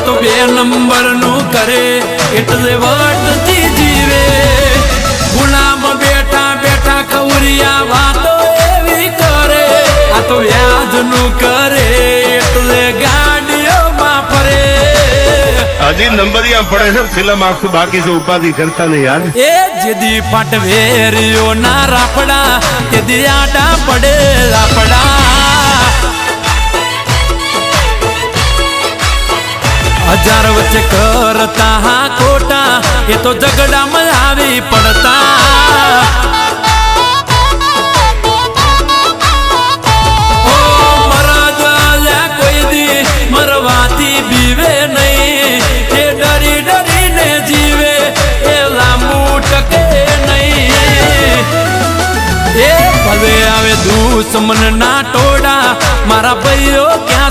તો 2 નંબરનું કરે એટલે વટથી જીવે ગુલામ બેઠા બેઠા કવરિયા વાતો એવી કરે આ તો વ્યાજનું કરે એટલે ગાડીઓમાં ફરે હજી નંબરિયા પડે છે ફિલ્મ આખું બાકી છે ઉપાધિ કરતા નહીં યાર એ જેદી પાટવેરીઓ ના રાપડા તેદી આડા પડે રાપડા હજાર વચ્ચે કરતા હા ખોટા એ તો ઝઘડામાં આવી પડતા ઓ મરદલ્યા કોઈ દી મરવાથી બીવે નહીં એ ડરી ડરીને જીવે એ લાંબુ ટકે નહીં એ ભલે આવે દુશ્મન ના ટોળા મારા ભાઈઓ ક્યાં